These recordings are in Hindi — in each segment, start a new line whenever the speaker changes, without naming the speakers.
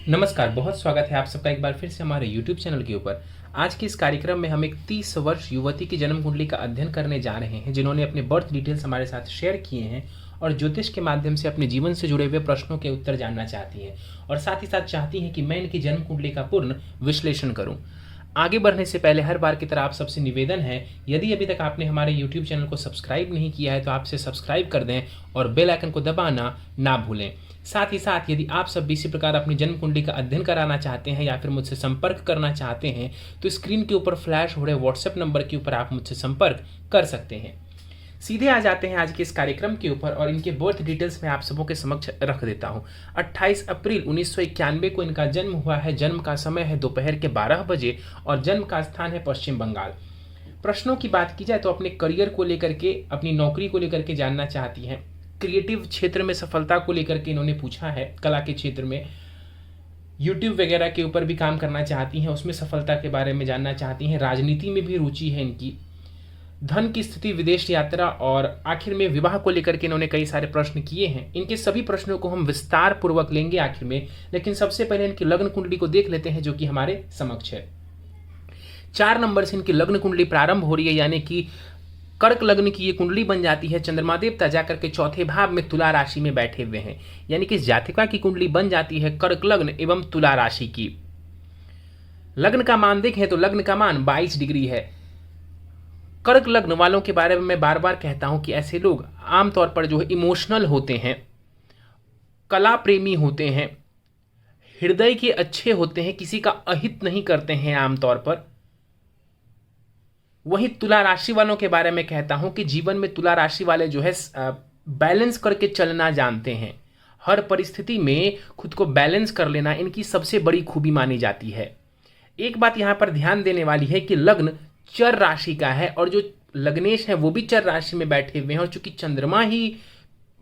नमस्कार, बहुत स्वागत है आप सबका एक बार फिर से हमारे YouTube चैनल के ऊपर। आज के इस कार्यक्रम में हम एक 30 वर्ष युवती की जन्म कुंडली का अध्ययन करने जा रहे हैं, जिन्होंने अपने बर्थ डिटेल्स हमारे साथ शेयर किए हैं और ज्योतिष के माध्यम से अपने जीवन से जुड़े हुए प्रश्नों के उत्तर जानना चाहती हैं और साथ ही साथ चाहती हैं कि मैं इनकी जन्म कुंडली का पूर्ण विश्लेषण करूँ। आगे बढ़ने से पहले हर बार की तरह आप सबसे निवेदन है, यदि अभी तक आपने हमारे YouTube चैनल को सब्सक्राइब नहीं किया है तो आपसे सब्सक्राइब कर दें और बेल आइकन को दबाना ना भूलें। साथ ही साथ यदि आप सब भी इसी प्रकार अपनी जन्म कुंडली का अध्ययन कराना चाहते हैं या फिर मुझसे संपर्क करना चाहते हैं तो स्क्रीन के ऊपर फ्लैश हो रहे व्हाट्सएप नंबर के ऊपर आप मुझसे संपर्क कर सकते हैं। सीधे आ जाते हैं आज के इस कार्यक्रम के ऊपर और इनके बर्थ डिटेल्स में आप सबों के समक्ष रख देता हूं। 28 अप्रैल 1991 को इनका जन्म हुआ है। जन्म का समय है दोपहर के 12 बजे और जन्म का स्थान है पश्चिम बंगाल। प्रश्नों की बात की जाए तो अपने करियर को लेकर के, अपनी नौकरी को लेकर के जानना चाहती हैं। क्रिएटिव क्षेत्र में सफलता को लेकर के इन्होंने पूछा है। कला के क्षेत्र में यूट्यूब वगैरह के ऊपर भी काम करना चाहती हैं, उसमें सफलता के बारे में जानना चाहती हैं। राजनीति में भी रुचि है इनकी। धन की स्थिति, विदेश यात्रा और आखिर में विवाह को लेकर के इन्होंने कई सारे प्रश्न किए हैं। इनके सभी प्रश्नों को हम विस्तार पूर्वक लेंगे आखिर में, लेकिन सबसे पहले इनकी लग्न कुंडली को देख लेते हैं जो कि हमारे समक्ष है। 4 नंबर से इनकी लग्न कुंडली प्रारंभ हो रही है, यानी कि कर्क लग्न की ये कुंडली बन जाती है। चंद्रमा देवता जाकर के चौथे भाव में तुला राशि में बैठे हुए हैं, यानी कि जातिका की कुंडली बन जाती है कर्क लग्न एवं तुला राशि की। लग्न का मान देखें तो लग्न का मान 22 डिग्री है। कर्क लग्न वालों के बारे में मैं बार बार कहता हूं कि ऐसे लोग आमतौर पर जो है इमोशनल होते हैं, कला प्रेमी होते हैं, हृदय के अच्छे होते हैं, किसी का अहित नहीं करते हैं आमतौर पर। वहीं तुला राशि वालों के बारे में कहता हूं कि जीवन में तुला राशि वाले जो है बैलेंस करके चलना जानते हैं। हर परिस्थिति में खुद को बैलेंस कर लेना इनकी सबसे बड़ी खूबी मानी जाती है। एक बात यहां पर ध्यान देने वाली है कि लग्न चर राशि का है और जो लग्नेश है वो भी चर राशि में बैठे हुए हैं, और चूंकि चंद्रमा ही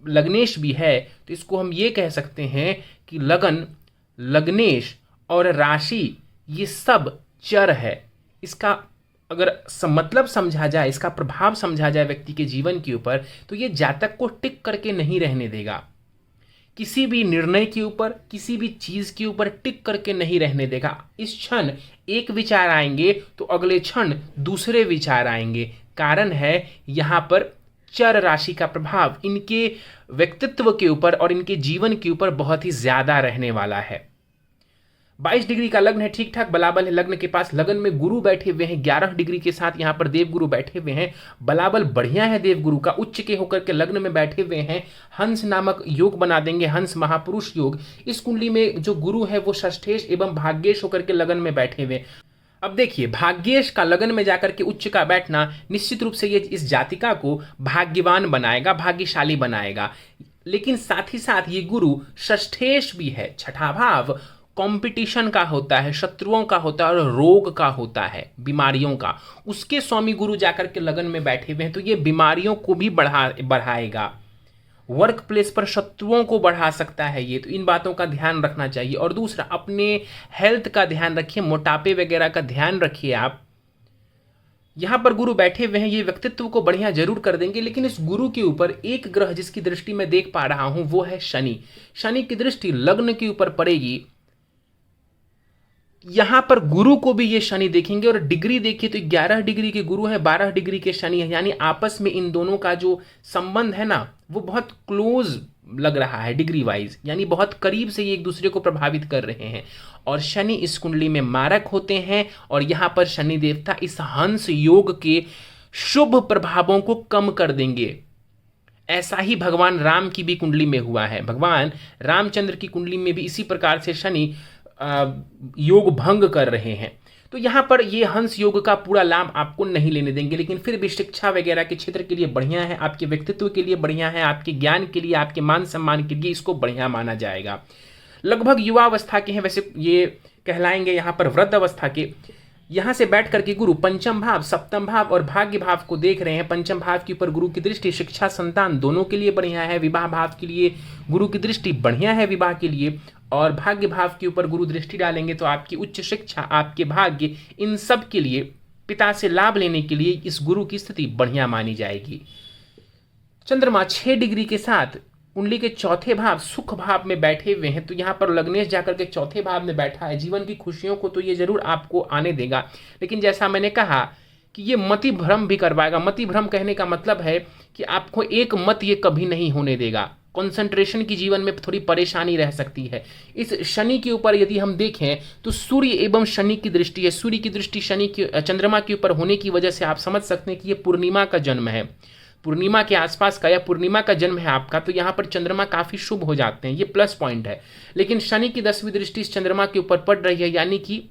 लग्नेश भी है तो इसको हम ये कह सकते हैं कि लगन, लग्नेश और राशि ये सब चर है। इसका अगर मतलब समझा जाए, इसका प्रभाव समझा जाए व्यक्ति के जीवन के ऊपर, तो ये जातक को टिक करके नहीं रहने देगा। किसी भी निर्णय के ऊपर, किसी भी चीज के ऊपर टिक करके नहीं रहने देगा। इस क्षण एक विचार आएंगे तो अगले क्षण दूसरे विचार आएंगे। कारण है यहां पर चर राशि का प्रभाव इनके व्यक्तित्व के ऊपर और इनके जीवन के ऊपर बहुत ही ज्यादा रहने वाला है। 22 डिग्री का लग्न है, ठीक ठाक बलाबल है। लग्न के पास लगन में गुरु बैठे हुए हैं 11 डिग्री के साथ, यहाँ पर देव गुरु बैठे हुए हैं। बलाबल बढ़िया है देव गुरु का, उच्च के होकर के लग्न में बैठे हुए हैं। हंस नामक योग बना देंगे, हंस महापुरुष योग। इस कुंडली में जो गुरु है वो षष्ठेश एवं भाग्येश होकर के लगन में बैठे हुए। अब देखिए, भाग्येश का लगन में जाकर के उच्च का बैठना निश्चित रूप से ये इस जातिका को भाग्यवान बनाएगा, भाग्यशाली बनाएगा। लेकिन साथ ही साथ ये गुरु षष्ठेश भी है। छठा भाव कंपटीशन का होता है, शत्रुओं का होता है और रोग का होता है, बीमारियों का। उसके स्वामी गुरु जाकर के लगन में बैठे हुए हैं तो ये बीमारियों को भी बढ़ाएगा। वर्क प्लेस पर शत्रुओं को बढ़ा सकता है ये, तो इन बातों का ध्यान रखना चाहिए। और दूसरा, अपने हेल्थ का ध्यान रखिए, मोटापे वगैरह का ध्यान रखिए आप। यहां पर गुरु बैठे हुए हैं, ये व्यक्तित्व को बढ़िया जरूर कर देंगे। लेकिन इस गुरु के ऊपर एक ग्रह जिसकी दृष्टि मैं देख पा रहा हूं वो है शनि। शनि की दृष्टि लग्न के ऊपर पड़ेगी। यहां पर गुरु को भी ये शनि देखेंगे और डिग्री देखिए तो 11 डिग्री के गुरु है, 12 डिग्री के शनि है, यानी आपस में इन दोनों का जो संबंध है ना वो बहुत क्लोज लग रहा है डिग्री वाइज, यानी बहुत करीब से ये एक दूसरे को प्रभावित कर रहे हैं। और शनि इस कुंडली में मारक होते हैं और यहां पर शनि देवता इस हंस योग के शुभ प्रभावों को कम कर देंगे। ऐसा ही भगवान राम की भी कुंडली में हुआ है। भगवान रामचंद्र की कुंडली में भी इसी प्रकार से शनि योग भंग कर रहे हैं। तो यहां पर ये हंस योग का पूरा लाभ आपको नहीं लेने देंगे, लेकिन फिर भी शिक्षा वगैरह के क्षेत्र के लिए बढ़िया है, आपके व्यक्तित्व के लिए बढ़िया है, आपके ज्ञान के लिए, आपके मान सम्मान के लिए इसको बढ़िया माना जाएगा। लगभग युवा अवस्था के हैं, वैसे ये कहलाएंगे यहां पर वृद्ध अवस्था के। यहां से बैठ करके गुरु पंचम भाव, सप्तम भाव और भाग्य भाव को देख रहे हैं। पंचम भाव के ऊपर गुरु की दृष्टि शिक्षा, संतान दोनों के लिए बढ़िया है। विवाह भाव के लिए गुरु की दृष्टि बढ़िया है विवाह के लिए। और भाग्य भाव के ऊपर गुरु दृष्टि डालेंगे तो आपकी उच्च शिक्षा, आपके भाग्य, इन सब के लिए, पिता से लाभ लेने के लिए इस गुरु की स्थिति बढ़िया मानी जाएगी। चंद्रमा 6 डिग्री के साथ कुंडली के चौथे भाव सुख भाव में बैठे हुए हैं, तो यहाँ पर लग्नेश जाकर के चौथे भाव में बैठा है। जीवन की खुशियों को तो ये जरूर आपको आने देगा, लेकिन जैसा मैंने कहा कि ये मति भ्रम भी करवाएगा। मति भ्रम कहने का मतलब है कि आपको एक मत ये कभी नहीं होने देगा। कंसंट्रेशन की जीवन में थोड़ी परेशानी रह सकती है। इस शनि के ऊपर यदि हम देखें तो सूर्य एवं शनि की दृष्टि है। सूर्य की दृष्टि शनि की चंद्रमा के ऊपर होने की वजह से आप समझ सकते हैं कि ये पूर्णिमा का जन्म है, पूर्णिमा के आसपास का या पूर्णिमा का जन्म है आपका, तो यहाँ पर चंद्रमा काफी शुभ हो जाते हैं, ये प्लस पॉइंट है। लेकिन शनि की 10वीं दृष्टि इस चंद्रमा के ऊपर पड़ रही है, यानी कि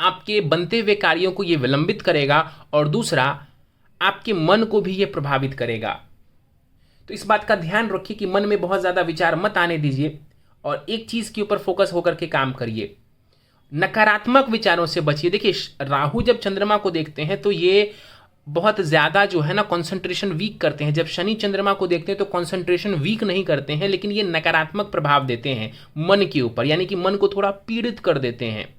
आपके बनते हुए कार्यों को ये विलंबित करेगा, और दूसरा आपके मन को भी ये प्रभावित करेगा। तो इस बात का ध्यान रखिए कि मन में बहुत ज्यादा विचार मत आने दीजिए और एक चीज के ऊपर फोकस होकर के काम करिए। नकारात्मक विचारों से बचिए। देखिए, राहु जब चंद्रमा को देखते हैं तो ये बहुत ज्यादा जो है ना कंसंट्रेशन वीक करते हैं। जब शनि चंद्रमा को देखते हैं तो कंसंट्रेशन वीक नहीं करते हैं, लेकिन ये नकारात्मक प्रभाव देते हैं मन के ऊपर, यानी कि मन को थोड़ा पीड़ित कर देते हैं।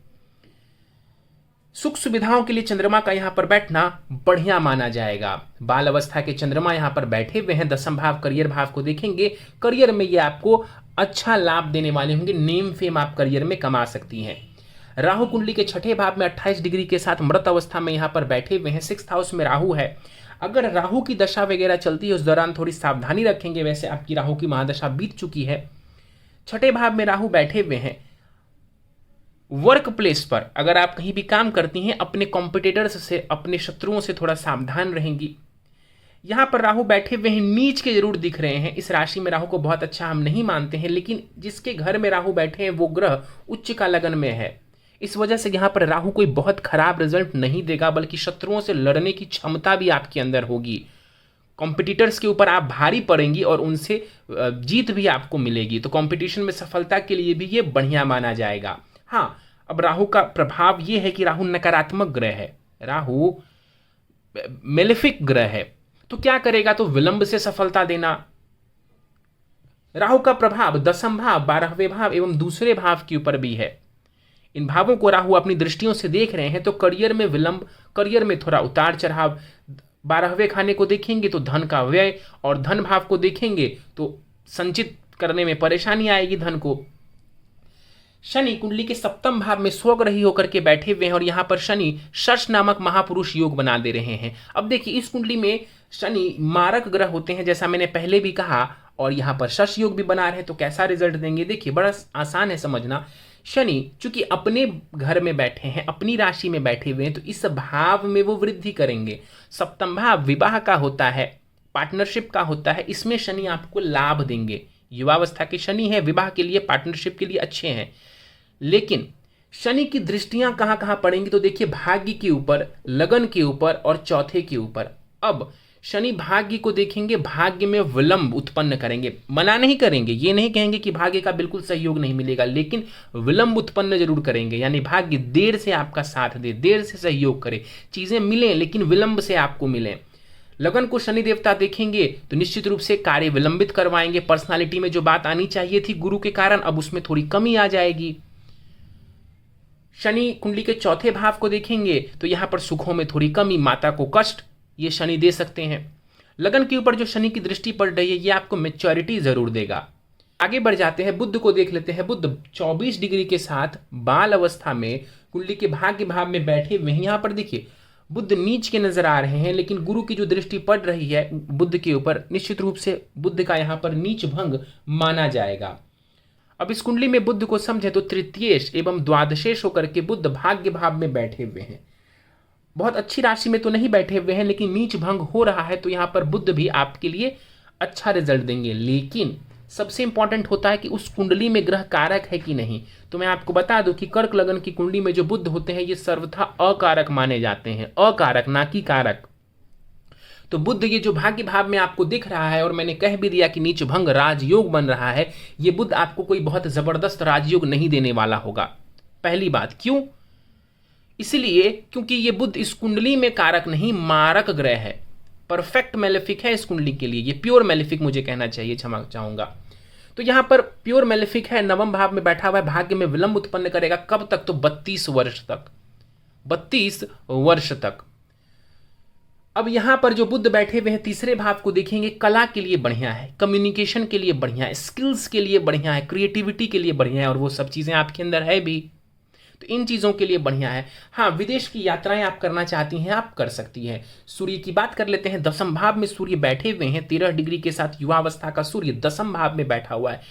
सुख सुविधाओं के लिए चंद्रमा का यहां पर बैठना बढ़िया माना जाएगा। बाल अवस्था के चंद्रमा यहां पर बैठे हुए हैं। 10वां भाव करियर भाव को देखेंगे, करियर में ये आपको अच्छा लाभ देने वाले होंगे। नेम फेम आप करियर में कमा सकती हैं। राहु कुंडली के छठे भाव में 28 डिग्री के साथ मृत अवस्था में यहां पर बैठे हुए हैं। 6th हाउस में राहु है। अगर राहु की दशा वगैरह चलती है उस दौरान थोड़ी सावधानी रखेंगे। वैसे आपकी राहु की महादशा बीत चुकी है। छठे भाव में राहु बैठे हुए हैं। वर्क प्लेस पर अगर आप कहीं भी काम करती हैं, अपने कॉम्पिटिटर्स से, अपने शत्रुओं से थोड़ा सावधान रहेंगी। यहां पर राहु बैठे हुए हैं, नीच के जरूर दिख रहे हैं। इस राशि में राहु को बहुत अच्छा हम नहीं मानते हैं, लेकिन जिसके घर में राहु बैठे हैं वो ग्रह उच्च का लगन में है। इस वजह से यहां पर राहु कोई बहुत खराब रिजल्ट नहीं देगा, बल्कि शत्रुओं से लड़ने की क्षमता भी आपके अंदर होगी। कॉम्पिटिटर्स के ऊपर आप भारी पड़ेंगी और उनसे जीत भी आपको मिलेगी। तो कंपटीशन में सफलता के लिए भी ये बढ़िया माना जाएगा। हाँ, अब राहु का प्रभाव ये है कि राहु नकारात्मक ग्रह है, राहु मेलेफिक ग्रह है। तो क्या करेगा? तो विलंब से सफलता देना। राहु का प्रभाव 10वां भाव, 12वें भाव एवं दूसरे भाव के ऊपर भी है। इन भावों को राहु अपनी दृष्टियों से देख रहे हैं, तो करियर में विलंब, करियर में थोड़ा उतार चढ़ाव। 12वें खाने को देखेंगे तो धन का व्यय, और धन भाव को देखेंगे तो संचित करने में परेशानी आएगी धन को। शनि कुंडली के 7वें भाव में स्वग्रही होकर के बैठे हुए हैं, और यहां पर शनि शश नामक महापुरुष योग बना दे रहे हैं। अब देखिए, इस कुंडली में शनि मारक ग्रह होते हैं, जैसा मैंने पहले भी कहा, और यहां पर शश योग भी बना रहे हैं, तो कैसा रिजल्ट देंगे? देखिए, बड़ा आसान है समझना। शनि चूंकि अपने घर में बैठे हैं, अपनी राशि में बैठे हुए हैं, तो इस भाव में वो वृद्धि करेंगे। 7वां भाव विवाह का होता है, पार्टनरशिप का होता है, इसमें शनि आपको लाभ देंगे। युवावस्था के शनि है, विवाह के लिए, पार्टनरशिप के लिए अच्छे हैं। लेकिन शनि की दृष्टियां कहां कहां पड़ेंगी? तो देखिए, भाग्य के ऊपर, लगन के ऊपर और चौथे के ऊपर। अब शनि भाग्य को देखेंगे, भाग्य में विलंब उत्पन्न करेंगे। मना नहीं करेंगे, ये नहीं कहेंगे कि भाग्य का बिल्कुल सहयोग नहीं मिलेगा, लेकिन विलंब उत्पन्न जरूर करेंगे। यानी भाग्य देर से आपका साथ दे, देर से सहयोग करे, चीजें मिलें लेकिन विलंब से आपको मिलें। लगन को शनि देवता देखेंगे तो निश्चित रूप से कार्य विलंबित करवाएंगे। पर्सनालिटी में जो बात आनी चाहिए थी गुरु के कारण, अब उसमें थोड़ी कमी आ जाएगी। शनि कुंडली के चौथे भाव को देखेंगे तो यहां पर सुखों में थोड़ी कमी, माता को कष्ट, ये शनि दे सकते हैं। लगन के ऊपर जो शनि की दृष्टि पड़ रही है, ये आपको मैच्योरिटी जरूर देगा। आगे बढ़ जाते हैं, बुध को देख लेते हैं। बुध 24 डिग्री के साथ बाल अवस्था में कुंडली के भाग्य भाव में बैठे हुए हैं। यहां पर देखिए, बुध नीच के नजर आ रहे हैं, लेकिन गुरु की जो दृष्टि पड़ रही है बुध के ऊपर, निश्चित रूप से बुध का यहां पर नीच भंग माना जाएगा। अब इस कुंडली में बुध को समझे तो तृतीयेश एवं द्वादशेश होकर के बुध भाग्य भाव में बैठे हुए हैं। बहुत अच्छी राशि में तो नहीं बैठे हुए हैं, लेकिन नीच भंग हो रहा है, तो यहां पर बुध भी आपके लिए अच्छा रिजल्ट देंगे। लेकिन सबसे इंपॉर्टेंट होता है कि उस कुंडली में ग्रह कारक है कि नहीं। तो मैं आपको बता दूं कि कर्क लगन की कुंडली में जो बुध होते हैं, ये सर्वथा अकारक माने जाते हैं, अकारक ना कि कारक। तो बुध ये जो भाग्य भाव में आपको दिख रहा है, और मैंने कह भी दिया कि नीच भंग राजयोग बन रहा है, ये बुध आपको कोई बहुत जबरदस्त राजयोग नहीं देने वाला होगा। पहली बात, क्यों? इसलिए क्योंकि ये बुध इस कुंडली में कारक नहीं, मारक ग्रह है, परफेक्ट मेलेफिक है इस कुंडली के लिए। ये प्योर मेलेफिक मुझे कहना चाहिए, क्षमा चाहूंगा। तो यहां पर प्योर मेलेफिक है, 9वें भाव में बैठा हुआ है, भाग्य में विलंब उत्पन्न करेगा। कब तक? तो 32 वर्ष तक, 32 वर्ष तक। अब यहाँ पर जो बुध बैठे हुए हैं तीसरे भाव को देखेंगे, कला के लिए बढ़िया है, कम्युनिकेशन के लिए बढ़िया है, स्किल्स के लिए बढ़िया है, क्रिएटिविटी के लिए बढ़िया है, और वो सब चीज़ें आपके अंदर है भी, तो इन चीज़ों के लिए बढ़िया है। हाँ, विदेश की यात्राएं आप करना चाहती हैं, आप कर सकती हैं। सूर्य की बात कर लेते हैं, दसम भाव में सूर्य बैठे हुए हैं, 13 डिग्री के साथ युवावस्था का सूर्य दसम भाव में बैठा हुआ है।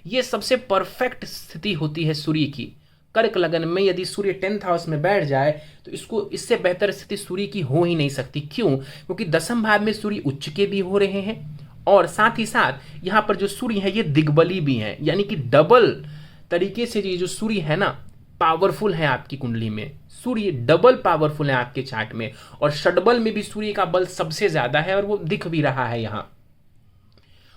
ये सबसे परफेक्ट स्थिति होती है सूर्य की। कर्क लगन में यदि सूर्य 10th हाउस में बैठ जाए तो इससे बेहतर स्थिति सूर्य की हो ही नहीं सकती। क्यों? क्योंकि दसम भाव में सूर्य उच्च के भी हो रहे हैं, और साथ ही साथ यहाँ पर जो सूर्य है ये दिग्बली भी है, यानी कि डबल तरीके से ये जो सूर्य है ना, पावरफुल है आपकी कुंडली में। सूर्य डबल पावरफुल है आपके चार्ट में, और षडबल में भी सूर्य का बल सबसे ज्यादा है, और वो दिख भी रहा है यहाँ।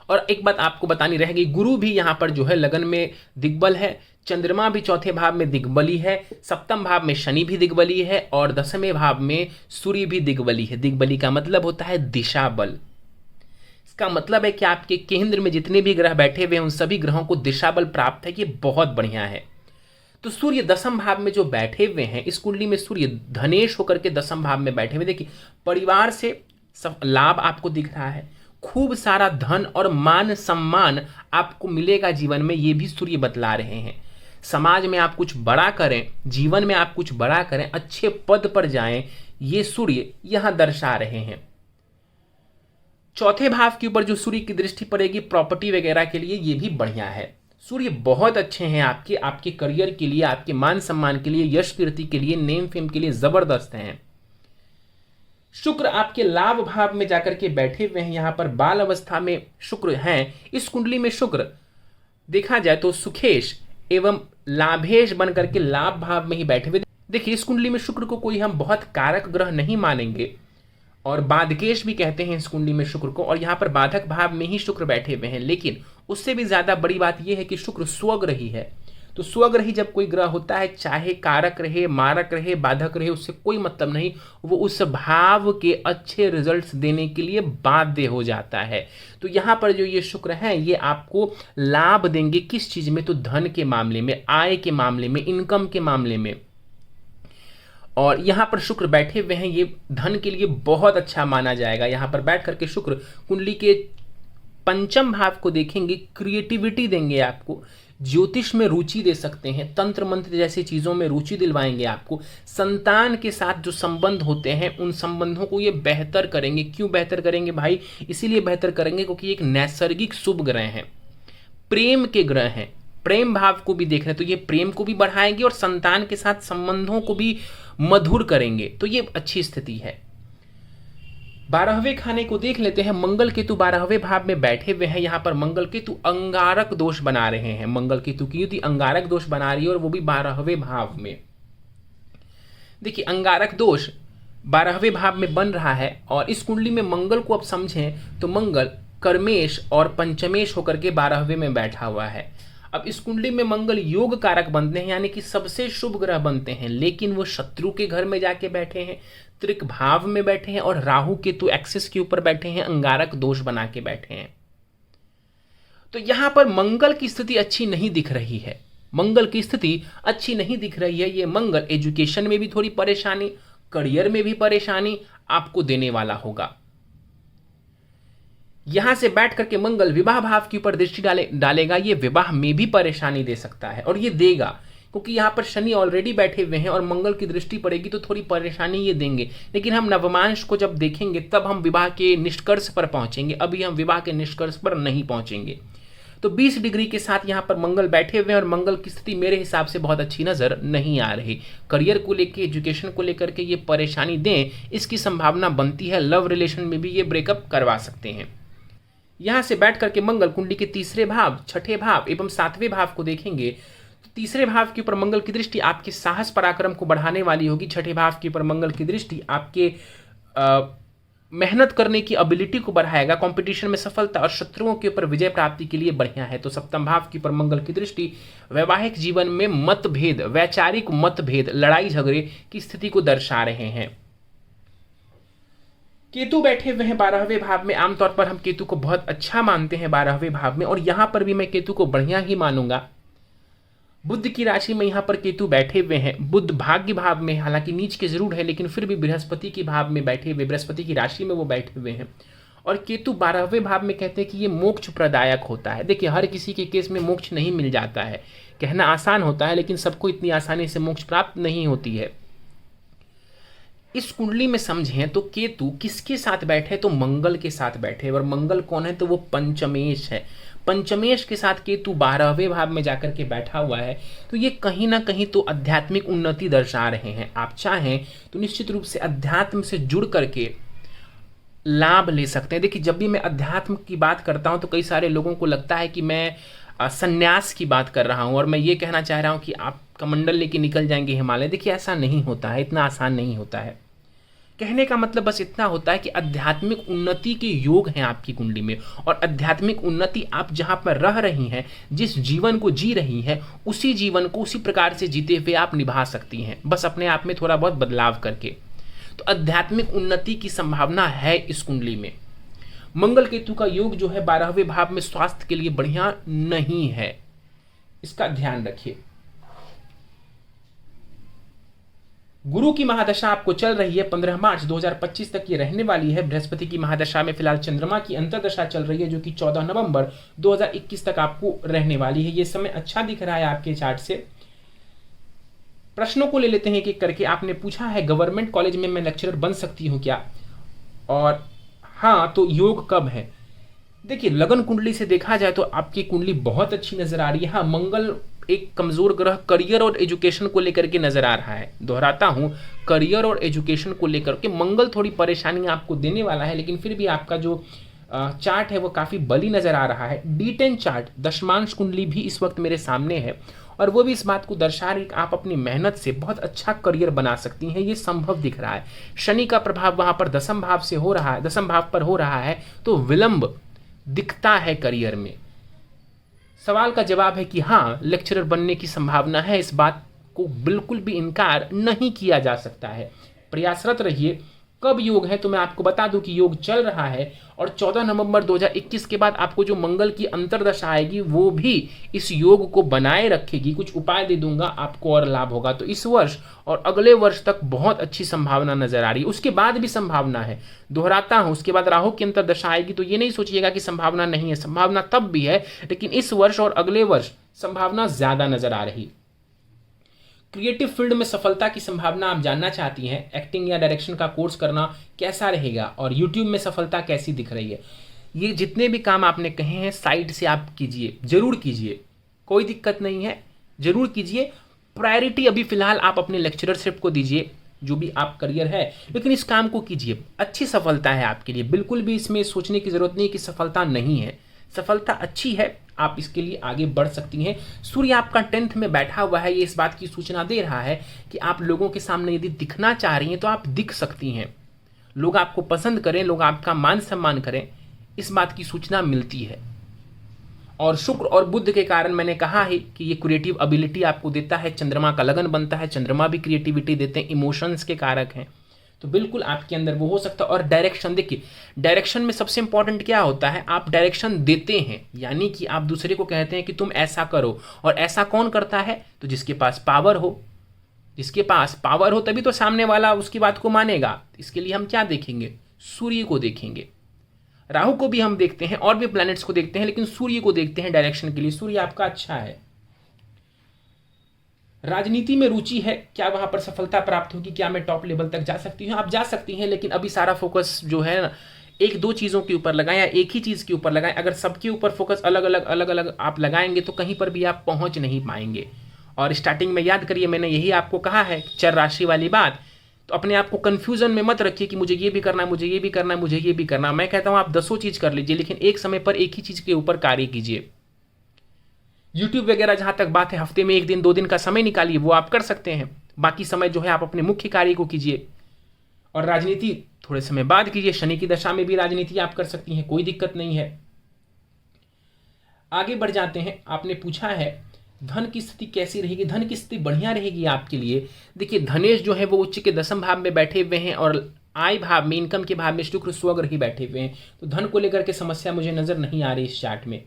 और एक बात आपको बतानी रहेगी, गुरु भी यहाँ पर जो है लगन में दिग्बल है, चंद्रमा भी चौथे भाव में दिग्बली है, सप्तम भाव में शनि भी दिग्बली है, और दसवें भाव में सूर्य भी दिग्बली है। दिग्बली का मतलब होता है दिशा बल। इसका मतलब है कि आपके केंद्र में जितने भी ग्रह बैठे हुए हैं उन सभी ग्रहों को दिशा बल प्राप्त है। ये बहुत बढ़िया है। तो सूर्य दसम भाव में जो बैठे हुए हैं, इस कुंडली में सूर्य धनेश होकर के दसम भाव में बैठे हुए, देखिए परिवार से लाभ आपको दिख रहा है, खूब सारा धन और मान सम्मान आपको मिलेगा जीवन में, ये भी सूर्य बतला रहे हैं। समाज में आप कुछ बड़ा करें, जीवन में आप कुछ बड़ा करें, अच्छे पद पर जाएं, ये सूर्य यहां दर्शा रहे हैं। चौथे भाव के ऊपर जो सूर्य की दृष्टि पड़ेगी प्रॉपर्टी वगैरह के लिए, ये भी बढ़िया है। सूर्य बहुत अच्छे हैं आपके करियर के लिए, आपके मान सम्मान के लिए, यश कीर्ति के लिए, नेम फेम के लिए जबरदस्त हैं। शुक्र आपके लाभ भाव में जाकर के बैठे हुए हैं, यहां पर बाल अवस्था में शुक्र हैं। इस कुंडली में शुक्र देखा जाए तो सुखेश एवं लाभेश बन करके लाभ भाव में ही बैठे हुए। देखिए इस कुंडली में शुक्र को कोई हम बहुत कारक ग्रह नहीं मानेंगे, और बाधकेश भी कहते हैं इस कुंडली में शुक्र को, और यहाँ पर बाधक भाव में ही शुक्र बैठे हुए हैं। लेकिन उससे भी ज्यादा बड़ी बात यह है कि शुक्र स्वग्रही है। तो स्वग्रही जब कोई ग्रह होता है, चाहे कारक रहे, मारक रहे, बाधक रहे, उससे कोई मतलब नहीं, वो उस भाव के अच्छे रिजल्ट्स देने के लिए बाध्य हो जाता है। तो यहाँ पर जो ये शुक्र है ये आपको लाभ देंगे, किस चीज में? तो धन के मामले में, आय के मामले में, इनकम के मामले में। और यहाँ पर शुक्र बैठे हुए हैं, ये धन के लिए बहुत अच्छा माना जाएगा। यहाँ पर बैठ करके शुक्र कुंडली के पंचम भाव को देखेंगे, क्रिएटिविटी देंगे आपको, ज्योतिष में रुचि दे सकते हैं, तंत्र मंत्र जैसी चीजों में रुचि दिलवाएंगे आपको। संतान के साथ जो संबंध होते हैं उन संबंधों को ये बेहतर करेंगे। क्यों बेहतर करेंगे भाई? इसीलिए बेहतर करेंगे क्योंकि एक नैसर्गिक शुभ ग्रह हैं, प्रेम के ग्रह हैं, प्रेम भाव को भी देख रहे हैं, तो ये प्रेम को भी बढ़ाएंगे और संतान के साथ संबंधों को भी मधुर करेंगे। तो ये अच्छी स्थिति है। 12वें खाने को देख लेते हैं। मंगल केतु 12वें भाव में बैठे हुए हैं। यहाँ पर मंगल केतु अंगारक दोष बना रहे हैं। मंगल केतु की युति अंगारक दोष बना रही है, और वो भी 12वें भाव में। देखिए अंगारक दोष 12वें भाव में बन रहा है, और इस कुंडली में मंगल को अब समझें तो मंगल कर्मेश और पंचमेश होकर के 12वें में बैठा हुआ है। अब इस कुंडली में मंगल योग कारक बनते हैं, यानी कि सबसे शुभ ग्रह बनते हैं, लेकिन वो शत्रु के घर में जाके बैठे हैं, त्रिक भाव में बैठे हैं, और राहु केतु एक्सिस के ऊपर बैठे हैं, अंगारक दोष बना के बैठे हैं। तो यहां पर मंगल की स्थिति अच्छी नहीं दिख रही है। मंगल की स्थिति अच्छी नहीं दिख रही है। ये मंगल एजुकेशन में भी थोड़ी परेशानी, करियर में भी परेशानी आपको देने वाला होगा। यहां से बैठ करके मंगल विवाह भाव के ऊपर दृष्टि डालेगा। ये विवाह में भी परेशानी दे सकता है, और ये देगा, क्योंकि यहाँ पर शनि ऑलरेडी बैठे हुए हैं और मंगल की दृष्टि पड़ेगी तो थोड़ी परेशानी ये देंगे। लेकिन हम नवमांश को जब देखेंगे तब हम विवाह के निष्कर्ष पर पहुंचेंगे। अभी हम विवाह के निष्कर्ष पर नहीं पहुंचेंगे। तो 20 डिग्री के साथ यहाँ पर मंगल बैठे हुए हैं, और मंगल की स्थिति मेरे हिसाब से बहुत अच्छी नजर नहीं आ रही। करियर को लेकर, एजुकेशन को लेकर के ये परेशानी दें, इसकी संभावना बनती है। लव रिलेशन में भी ये ब्रेकअप करवा सकते हैं। यहां से बैठ करके मंगल कुंडली के तीसरे भाव, छठे भाव एवं सातवें भाव को देखेंगे तो तीसरे भाव के ऊपर मंगल की दृष्टि आपके साहस पराक्रम को बढ़ाने वाली होगी। छठे भाव के ऊपर मंगल की दृष्टि आपके मेहनत करने की एबिलिटी को बढ़ाएगा, कंपटीशन में सफलता और शत्रुओं के ऊपर विजय प्राप्ति के लिए बढ़िया है। तो सप्तम भाव के ऊपर मंगल की दृष्टि वैवाहिक जीवन में मतभेद, वैचारिक मतभेद, लड़ाई झगड़े की स्थिति को दर्शा रहे हैं। केतु बैठे हुए हैं 12वें भाव में। आमतौर पर हम केतु को बहुत अच्छा मानते हैं 12वें भाव में, और यहां पर भी मैं केतु को बढ़िया ही मानूंगा। बुध की राशि में यहाँ पर केतु बैठे हुए हैं। बुध भाग्य भाव में, हालांकि नीच के जरूर है, लेकिन फिर भी बृहस्पति के भाव में बैठे हुए, बृहस्पति की राशि में वो बैठे हुए हैं। और केतु 12वें भाव में कहते हैं कि ये मोक्ष प्रदायक होता है। देखिए, हर किसी के केस में मोक्ष नहीं मिल जाता है, कहना आसान होता है, लेकिन सबको इतनी आसानी से मोक्ष प्राप्त नहीं होती है। इस कुंडली में समझें तो केतु किसके साथ बैठे, तो मंगल के साथ बैठे। और मंगल कौन है, तो वो पंचमेश है। पंचमेश के साथ केतु 12वें भाव में जाकर के बैठा हुआ है, तो ये कहीं ना कहीं तो आध्यात्मिक उन्नति दर्शा रहे हैं। आप चाहें तो निश्चित रूप से अध्यात्म से जुड़ करके लाभ ले सकते हैं। देखिए, जब भी मैं अध्यात्म की बात करता हूं तो कई सारे लोगों को लगता है कि मैं संन्यास की बात कर रहा हूं और मैं ये कहना चाह रहा हूं कि आप कमंडल लेके निकल जाएंगे हिमालय। देखिए, ऐसा नहीं होता है, इतना आसान नहीं होता है। कहने का मतलब बस इतना होता है कि आध्यात्मिक उन्नति के योग हैं आपकी कुंडली में, और आध्यात्मिक उन्नति आप जहां पर रह रही हैं, जिस जीवन को जी रही हैं, उसी जीवन को उसी प्रकार से जीते हुए आप निभा सकती हैं, बस अपने आप में थोड़ा बहुत बदलाव करके। तो आध्यात्मिक उन्नति की संभावना है इस कुंडली में। मंगल केतु का योग जो है 12वें भाव में स्वास्थ्य के लिए बढ़िया नहीं है, इसका ध्यान रखिए। गुरु की महादशा आपको चल रही है 15 मार्च 2025 तक ये रहने वाली है। बृहस्पति की महादशा में फिलहाल चंद्रमा की अंतर्दशा चल रही है, जो कि 14 नवंबर 2021 तक आपको रहने वाली है। ये समय अच्छा दिख रहा है आपके चार्ट से। प्रश्नों को ले लेते हैं एक एक करके। आपने पूछा है गवर्नमेंट कॉलेज में मैं लेक्चरर बन सकती हूँ क्या, और हाँ तो योग कब है। देखिए, लगन कुंडली से देखा जाए तो आपकी कुंडली बहुत अच्छी नजर आ रही है। हाँ, मंगल एक कमजोर ग्रह करियर और एजुकेशन को लेकर के नजर आ रहा है। दोहराता हूं, करियर और एजुकेशन को लेकर के मंगल थोड़ी परेशानी आपको देने वाला है, लेकिन फिर भी आपका जो चार्ट है वो काफी बली नजर आ रहा है। D10 चार्ट दशमांश कुंडली भी इस वक्त मेरे सामने है, और वो भी इस बात को दर्शा रही कि आप अपनी मेहनत से बहुत अच्छा करियर बना सकती हैं, ये संभव दिख रहा है। शनि का प्रभाव वहां पर दसम भाव से हो रहा है, दसम भाव पर हो रहा है, तो विलंब दिखता है करियर में। सवाल का जवाब है कि हाँ, लेक्चरर बनने की संभावना है, इस बात को बिल्कुल भी इनकार नहीं किया जा सकता है। प्रयासरत रहिए। कब योग है तो मैं आपको बता दूं कि योग चल रहा है, और 14 नवंबर 2021 के बाद आपको जो मंगल की अंतर्दशा आएगी वो भी इस योग को बनाए रखेगी। कुछ उपाय दे दूंगा आपको और लाभ होगा। तो इस वर्ष और अगले वर्ष तक बहुत अच्छी संभावना नजर आ रही है। उसके बाद भी संभावना है, दोहराता हूं, उसके बाद राहु की अंतर्दशा आएगी, तो ये नहीं सोचिएगा कि संभावना नहीं है, संभावना तब भी है, लेकिन इस वर्ष और अगले वर्ष संभावना ज्यादा नजर आ रही। क्रिएटिव फील्ड में सफलता की संभावना आप जानना चाहती हैं, एक्टिंग या डायरेक्शन का कोर्स करना कैसा रहेगा, और यूट्यूब में सफलता कैसी दिख रही है। ये जितने भी काम आपने कहे हैं साइड से आप कीजिए, जरूर कीजिए, कोई दिक्कत नहीं है, जरूर कीजिए। प्रायोरिटी अभी फिलहाल आप अपने लेक्चररशिप को दीजिए, जो भी आप करियर है, लेकिन इस काम को कीजिए। अच्छी सफलता है आपके लिए, बिल्कुल भी इसमें सोचने की जरूरत नहीं कि सफलता नहीं है, सफलता अच्छी है, आप इसके लिए आगे बढ़ सकती हैं। सूर्य आपका 10th में बैठा हुआ है, ये इस बात की सूचना दे रहा है कि आप लोगों के सामने यदि दिखना चाह रही हैं तो आप दिख सकती हैं, लोग आपको पसंद करें, लोग आपका मान सम्मान करें, इस बात की सूचना मिलती है। और शुक्र और बुध के कारण मैंने कहा है कि ये क्रिएटिव एबिलिटी आपको देता है। चंद्रमा का लगन बनता है, चंद्रमा भी क्रिएटिविटी देते हैं, इमोशंस के कारक हैं, तो बिल्कुल आपके अंदर वो हो सकता है। और डायरेक्शन, देखिए डायरेक्शन में सबसे इंपॉर्टेंट क्या होता है, आप डायरेक्शन देते हैं, यानी कि आप दूसरे को कहते हैं कि तुम ऐसा करो, और ऐसा कौन करता है, तो जिसके पास पावर हो, जिसके पास पावर हो तभी तो सामने वाला उसकी बात को मानेगा। इसके लिए हम क्या देखेंगे, सूर्य को देखेंगे, राहु को भी हम देखते हैं, और भी प्लैनेट्स को देखते हैं, लेकिन सूर्य को देखते हैं डायरेक्शन के लिए। सूर्य आपका अच्छा है। राजनीति में रुचि है, क्या वहां पर सफलता प्राप्त होगी, क्या मैं टॉप लेवल तक जा सकती हूँ, आप जा सकती हैं, लेकिन अभी सारा फोकस जो है ना एक दो चीज़ों के ऊपर लगाएं या एक ही चीज़ के ऊपर लगाएं। अगर सबके ऊपर फोकस अलग अलग आप लगाएंगे तो कहीं पर भी आप पहुंच नहीं पाएंगे। और स्टार्टिंग में याद करिए, मैंने यही आपको कहा है, चर राशि वाली बात, तो अपने आप को कंफ्यूजन में मत रखिए कि मुझे ये भी करना है, मुझे ये भी करना है, मुझे ये भी करना है। मैं कहता हूँ आप 10 चीज़ कर लीजिए, लेकिन एक समय पर एक ही चीज़ के ऊपर कार्य कीजिए। यूट्यूब वगैरह जहां तक बात है, हफ्ते में 1 दिन 2 दिन का समय निकालिए, वो आप कर सकते हैं। बाकी समय जो है आप अपने मुख्य कार्य को कीजिए। और राजनीति थोड़े समय बाद कीजिए, शनि की दशा में भी राजनीति आप कर सकती हैं, कोई दिक्कत नहीं है। आगे बढ़ जाते हैं। आपने पूछा है धन की स्थिति कैसी रहेगी, धन की स्थिति बढ़िया रहेगी आपके लिए। देखिए धनेश जो है वो उच्च के 10वें भाव में बैठे हुए हैं, और आय भाव में, इनकम के भाव में शुक्र स्वग्रही बैठे हुए हैं, तो धन को लेकर के समस्या मुझे नजर नहीं आ रही इस चार्ट में।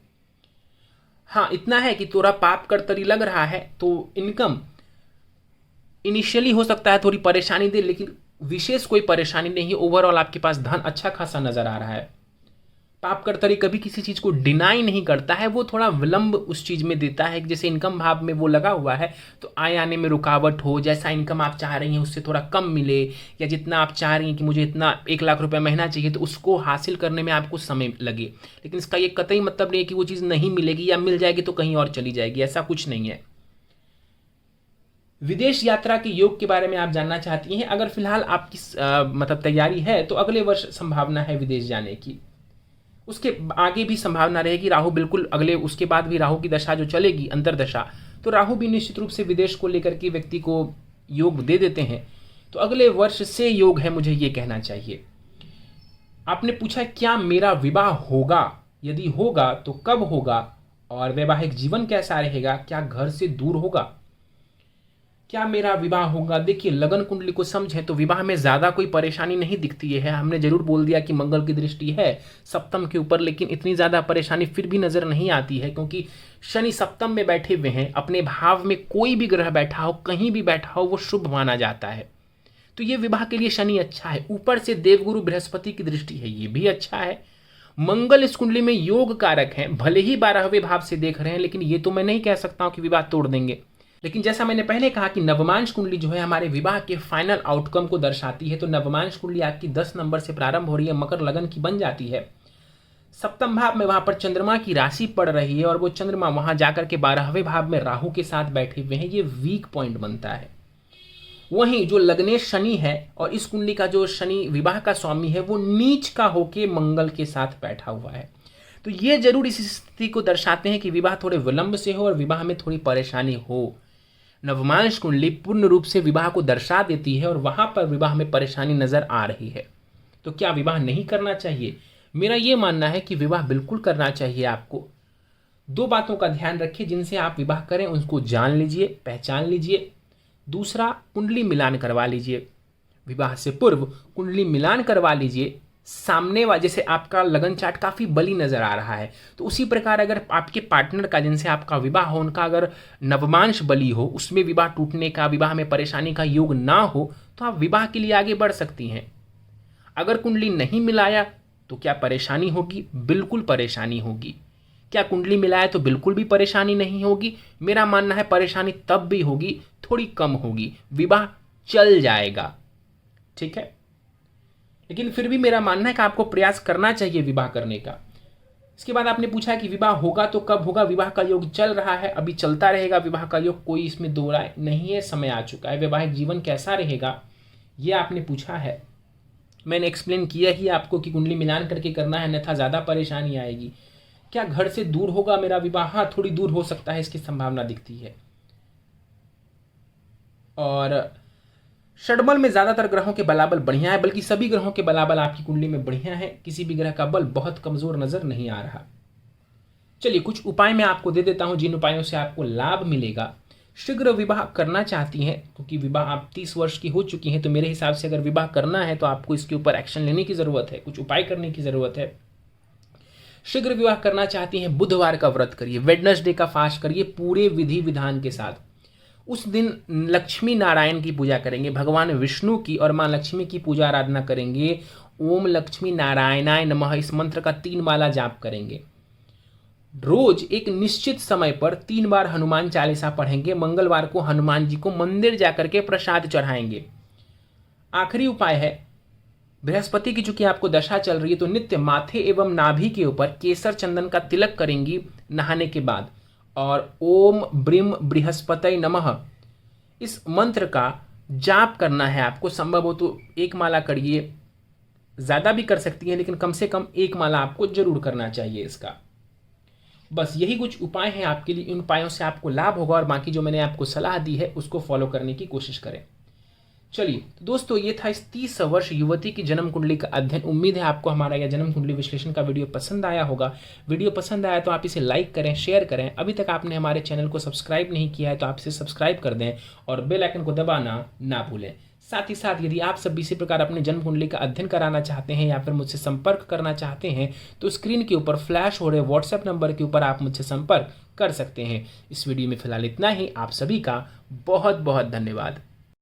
हाँ, इतना है कि थोड़ा पाप कर्तरी लग रहा है तो इनकम इनिशियली हो सकता है थोड़ी परेशानी दे, लेकिन विशेष कोई परेशानी नहीं है। ओवरऑल आपके पास धन अच्छा खासा नजर आ रहा है। पाप कर्तरी कभी किसी चीज को डिनाई नहीं करता है, वो थोड़ा विलंब उस चीज में देता है। जैसे इनकम भाव में वो लगा हुआ है तो आय आने में रुकावट हो, जैसा इनकम आप चाह रही हैं उससे थोड़ा कम मिले, या जितना आप चाह रही हैं कि मुझे इतना 1 लाख रुपए महीना चाहिए तो उसको हासिल करने में आपको समय लगे। लेकिन इसका ये कतई मतलब नहीं है कि वो चीज़ नहीं मिलेगी, या मिल जाएगी तो कहीं और चली जाएगी, ऐसा कुछ नहीं है। विदेश यात्रा के योग के बारे में आप जानना चाहती हैं। अगर फिलहाल आपकी मतलब तैयारी है तो अगले वर्ष संभावना है विदेश जाने की। उसके आगे भी संभावना रहेगी। राहु बिल्कुल अगले, उसके बाद भी राहु की दशा जो चलेगी अंतरदशा, तो राहु भी निश्चित रूप से विदेश को लेकर के व्यक्ति को योग दे देते हैं। तो अगले वर्ष से योग है, मुझे ये कहना चाहिए। आपने पूछा क्या मेरा विवाह होगा, यदि होगा तो कब होगा, और वैवाहिक जीवन कैसा रहेगा, क्या घर से दूर होगा, क्या मेरा विवाह होगा। देखिए, लगन कुंडली को समझें तो विवाह में ज्यादा कोई परेशानी नहीं दिखती है। हमने जरूर बोल दिया कि मंगल की दृष्टि है सप्तम के ऊपर, लेकिन इतनी ज्यादा परेशानी फिर भी नजर नहीं आती है, क्योंकि शनि सप्तम में बैठे हुए हैं। अपने भाव में कोई भी ग्रह बैठा हो, कहीं भी बैठा हो, वो शुभ माना जाता है। तो ये विवाह के लिए शनि अच्छा है। ऊपर से देवगुरु बृहस्पति की दृष्टि है, ये भी अच्छा है। मंगल इस कुंडली में योग कारक है, भले ही 12वें भाव से देख रहे हैं, लेकिन ये तो मैं नहीं कह सकता हूं कि विवाह तोड़ देंगे। लेकिन जैसा मैंने पहले कहा कि नवमांश कुंडली जो है हमारे विवाह के फाइनल आउटकम को दर्शाती है। तो नवमांश कुंडली आपकी 10 नंबर से प्रारंभ हो रही है, मकर लगन की बन जाती है। सप्तम भाव में वहां पर चंद्रमा की राशि पड़ रही है, और वो चंद्रमा वहां जाकर के 12वें भाव में राहु के साथ बैठे हुए हैं, ये वीक पॉइंट बनता है। वहीं जो लग्नेश शनि है, और इस कुंडली का जो शनि विवाह का स्वामी है, वो नीच का होके मंगल के साथ बैठा हुआ है। तो ये जरूर इस स्थिति को दर्शाते हैं कि विवाह थोड़े विलंब से हो और विवाह में थोड़ी परेशानी हो। नवमांश कुंडली पूर्ण रूप से विवाह को दर्शा देती है, और वहां पर विवाह में परेशानी नजर आ रही है। तो क्या विवाह नहीं करना चाहिए? मेरा यह मानना है कि विवाह बिल्कुल करना चाहिए। आपको 2 बातों का ध्यान रखिए जिनसे आप विवाह करें, उनको जान लीजिए, पहचान लीजिए। दूसरा, कुंडली मिलान करवा लीजिए। विवाह से पूर्व कुंडली मिलान करवा लीजिए। सामने वाले, जैसे आपका लगन चार्ट काफी बली नजर आ रहा है, तो उसी प्रकार अगर आपके पार्टनर का, जिनसे आपका विवाह हो, उनका अगर नवमांश बली हो, उसमें विवाह टूटने का, विवाह में परेशानी का योग ना हो, तो आप विवाह के लिए आगे बढ़ सकती हैं। अगर कुंडली नहीं मिलाया तो क्या परेशानी होगी? बिल्कुल परेशानी होगी। क्या कुंडली मिलाया तो बिल्कुल भी परेशानी नहीं होगी? मेरा मानना है परेशानी तब भी होगी, थोड़ी कम होगी, विवाह चल जाएगा। ठीक है, लेकिन फिर भी मेरा मानना है कि आपको प्रयास करना चाहिए विवाह करने का। इसके बाद आपने पूछा कि विवाह होगा तो कब होगा। विवाह का योग चल रहा है, अभी चलता रहेगा विवाह का योग, कोई इसमें दो राय नहीं है, समय आ चुका है। वैवाहिक जीवन कैसा रहेगा ये आपने पूछा है, मैंने एक्सप्लेन किया ही आपको कि कुंडली मिलान करके करना है, अन्यथा ज़्यादा परेशानी आएगी। क्या घर से दूर होगा मेरा विवाह? हाँ, थोड़ी दूर हो सकता है, इसकी संभावना दिखती है। और षडबल में ज्यादातर ग्रहों के बलाबल बढ़िया है, बल्कि सभी ग्रहों के बलाबल आपकी कुंडली में बढ़िया है। किसी भी ग्रह का बल बहुत कमजोर नजर नहीं आ रहा। चलिए, कुछ उपाय मैं आपको दे देता हूं जिन उपायों से आपको लाभ मिलेगा। शीघ्र विवाह करना चाहती हैं, क्योंकि विवाह आप 30 वर्ष की हो चुकी हैं, तो मेरे हिसाब से अगर विवाह करना है तो आपको इसके ऊपर एक्शन लेने की जरूरत है, कुछ उपाय करने की जरूरत है। शीघ्र विवाह करना चाहती हैं, बुधवार का व्रत करिए, वेडनेसडे का फास्ट करिए पूरे विधि विधान के साथ। उस दिन लक्ष्मी नारायण की पूजा करेंगे, भगवान विष्णु की और मां लक्ष्मी की पूजा आराधना करेंगे। ओम लक्ष्मी नारायणाय नमः इस मंत्र का 3 माला जाप करेंगे। रोज एक निश्चित समय पर 3 बार हनुमान चालीसा पढ़ेंगे। मंगलवार को हनुमान जी को मंदिर जाकर के प्रसाद चढ़ाएंगे। आखिरी उपाय है, बृहस्पति की चूंकि आपको दशा चल रही है, तो नित्य माथे एवं नाभि के ऊपर केसर चंदन का तिलक करेंगी नहाने के बाद, और ओम ब्रीम बृहस्पति नमः इस मंत्र का जाप करना है आपको। संभव हो तो 1 माला करिए, ज्यादा भी कर सकती हैं, लेकिन कम से कम 1 माला आपको जरूर करना चाहिए इसका। बस यही कुछ उपाय हैं आपके लिए। इन उपायों से आपको लाभ होगा, और बाकी जो मैंने आपको सलाह दी है उसको फॉलो करने की कोशिश करें। चलिए तो दोस्तों, ये था इस 30 वर्ष युवती की जन्म कुंडली का अध्ययन। उम्मीद है आपको हमारा यह जन्म कुंडली विश्लेषण का वीडियो पसंद आया होगा। वीडियो पसंद आया तो आप इसे लाइक करें, शेयर करें। अभी तक आपने हमारे चैनल को सब्सक्राइब नहीं किया है तो आप इसे सब्सक्राइब कर दें, और बेल आइकन को दबाना ना भूलें। साथ ही साथ यदि आप सब इसी प्रकार अपने जन्म कुंडली का अध्ययन कराना चाहते हैं या फिर मुझसे संपर्क करना चाहते हैं तो स्क्रीन के ऊपर फ्लैश हो रहे व्हाट्सएप नंबर के ऊपर आप मुझसे संपर्क कर सकते हैं। इस वीडियो में फिलहाल इतना ही। आप सभी का बहुत बहुत धन्यवाद।